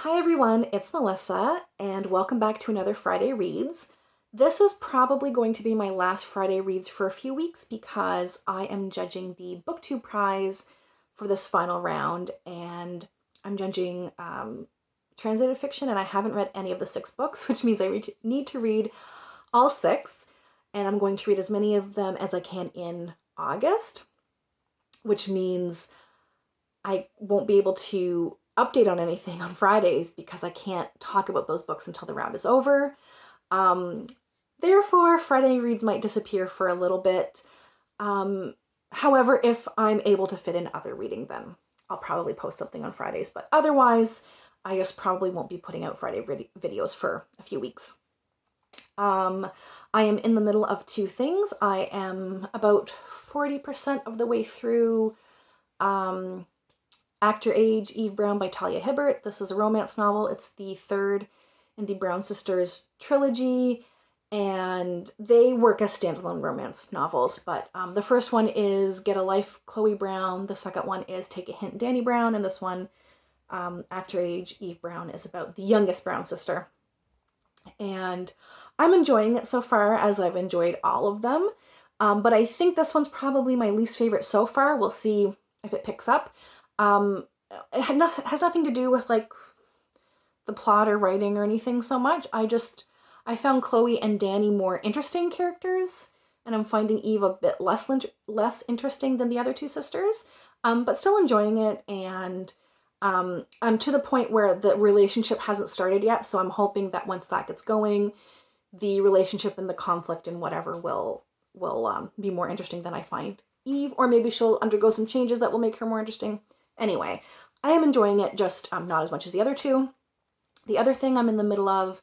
Hi everyone, it's Melissa, and welcome back to another Friday Reads. This is probably going to be my last Friday Reads for a few weeks because I am judging the BookTube prize for this final round, and I'm judging translated fiction, and I haven't read any of the 6 books, which means I need to read all 6, and I'm going to read as many of them as I can in August, which means I won't be able to update on anything on Fridays because I can't talk about those books until the round is over. Therefore, Friday Reads might disappear for a little bit. However, if I'm able to fit in other reading, then I'll probably post something on Fridays. But otherwise, I just probably won't be putting out Friday videos for a few weeks. I am in the middle of 2 things. I am about 40% of the way through Actor Age, Eve Brown by Talia Hibbert. This is a romance novel. It's the 3rd in the Brown Sisters trilogy, and they work as standalone romance novels. But the first one is Get a Life, Chloe Brown. The second one is Take a Hint, Danny Brown. And this one, Actor Age, Eve Brown, is about the youngest Brown sister. And I'm enjoying it so far, as I've enjoyed all of them. But I think this one's probably my least favorite so far. We'll see if it picks up. It has nothing to do with like the plot or writing or anything so much. I found Chloe and Danny more interesting characters, and I'm finding Eve a bit less interesting than the other 2 sisters. But still enjoying it, and I'm to the point where the relationship hasn't started yet, so I'm hoping that once that gets going, the relationship and the conflict and whatever will be more interesting than I find Eve, or maybe she'll undergo some changes that will make her more interesting. Anyway, I am enjoying it, just not as much as the other 2. The other thing I'm in the middle of,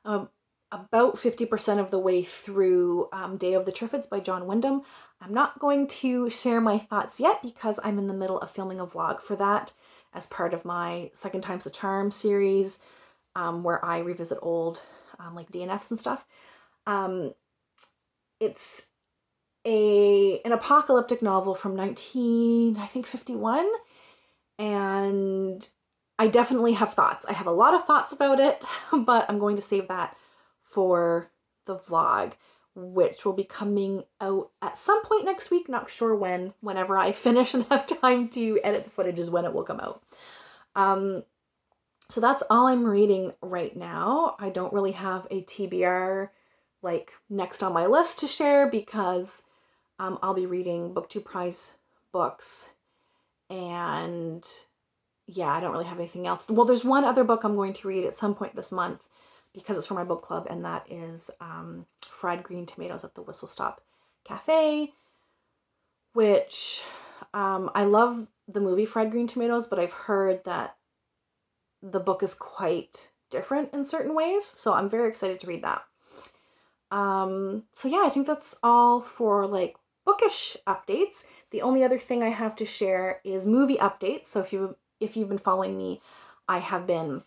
about 50% of the way through Day of the Triffids by John Wyndham. I'm not going to share my thoughts yet because I'm in the middle of filming a vlog for that as part of my Second Time's the Charm series, where I revisit old like DNFs and stuff. It's an apocalyptic novel from 1951. And I definitely have thoughts. I have a lot of thoughts about it, but I'm going to save that for the vlog, which will be coming out at some point next week. Not sure when. Whenever I finish and have time to edit the footage is when it will come out. So that's all I'm reading right now. I don't really have a TBR like next on my list to share because I'll be reading BookTube prize books. And yeah, I don't really have anything else. Well, there's one other book I'm going to read at some point this month because it's for my book club, and that is Fried Green Tomatoes at the Whistle Stop Cafe, which I love the movie Fried Green Tomatoes, but I've heard that the book is quite different in certain ways, so I'm very excited to read that. So yeah, I think that's all for like bookish updates. The only other thing I have to share is movie updates. So if you've been following me, I have been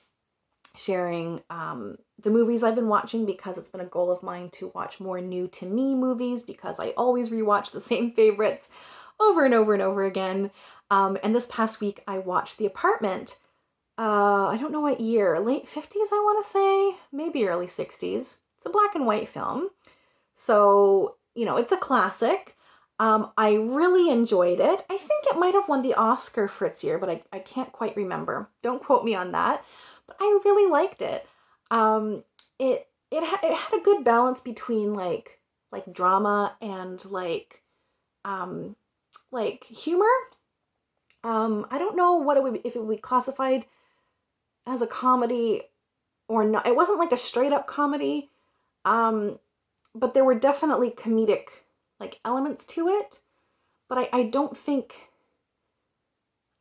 sharing the movies I've been watching because it's been a goal of mine to watch more new to me movies because I always rewatch the same favorites over and over and over again. And this past week I watched The Apartment. I don't know what year, late 50s I want to say, maybe early 60s. It's a black and white film. So, it's a classic. I really enjoyed it. I think it might have won the Oscar for its year, but I can't quite remember. Don't quote me on that. But I really liked it. It had a good balance between like drama and like humor. I don't know if it would be classified as a comedy or not. It wasn't like a straight up comedy. But there were definitely comedic like elements to it, but I don't think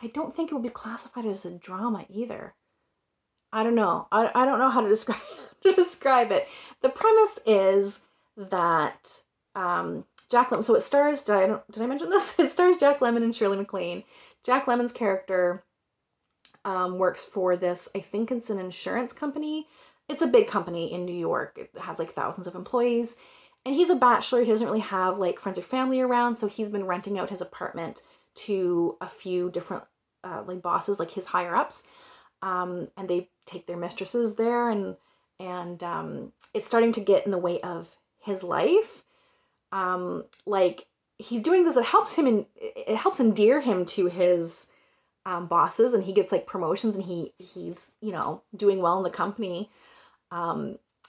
it would be classified as a drama either. I don't know. I don't know how to describe it. The premise is that Jack Lemmon. So it stars. Did I mention this? It stars Jack Lemmon and Shirley MacLaine. Jack Lemmon's character works for this. I think it's an insurance company. It's a big company in New York. It has like thousands of employees. And he's a bachelor. He doesn't really have like friends or family around. So he's been renting out his apartment to a few different like bosses, like his higher ups. and they take their mistresses there, and it's starting to get in the way of his life. Like, he's doing this, it helps endear him to his bosses, and he gets like promotions, and he's, you know, doing well in the company,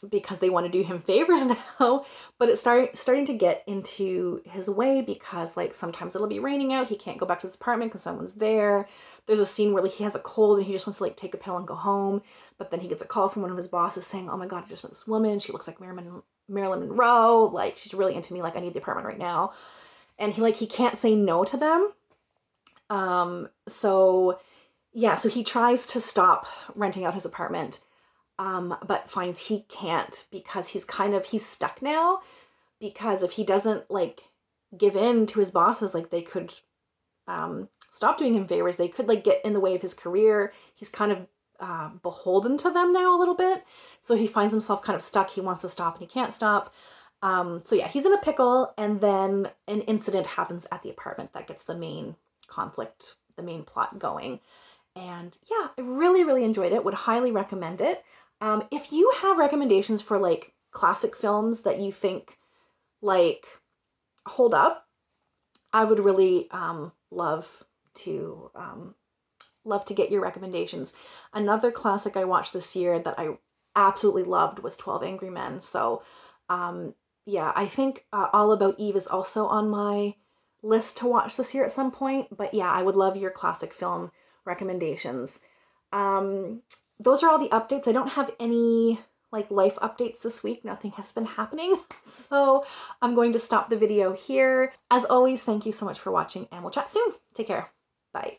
because they want to do him favors now. But it's starting to get into his way, because like sometimes it'll be raining out, he can't go back to his apartment because someone's there. There's a scene where like he has a cold and he just wants to like take a pill and go home, but then he gets a call from one of his bosses saying, oh my god, I just met this woman, she looks like Marilyn Monroe, like she's really into me, like I need the apartment right now. And he can't say no to them. So he tries to stop renting out his apartment, but finds he can't, because he's stuck now, because if he doesn't like give in to his bosses, like they could stop doing him favors, they could like get in the way of his career. He's kind of beholden to them now a little bit, so he finds himself kind of stuck. He wants to stop and he can't stop. He's in a pickle, and then an incident happens at the apartment that gets the main conflict, the main plot going. And yeah, I really, really enjoyed it. Would highly recommend it. If you have recommendations for like classic films that you think like hold up, I would really love to get your recommendations. Another classic I watched this year that I absolutely loved was 12 Angry Men. So I think All About Eve is also on my list to watch this year at some point. But yeah, I would love your classic film recommendations. Those are all the updates. I don't have any like life updates this week. Nothing has been happening. So I'm going to stop the video here. As always, thank you so much for watching, and we'll chat soon. Take care. Bye.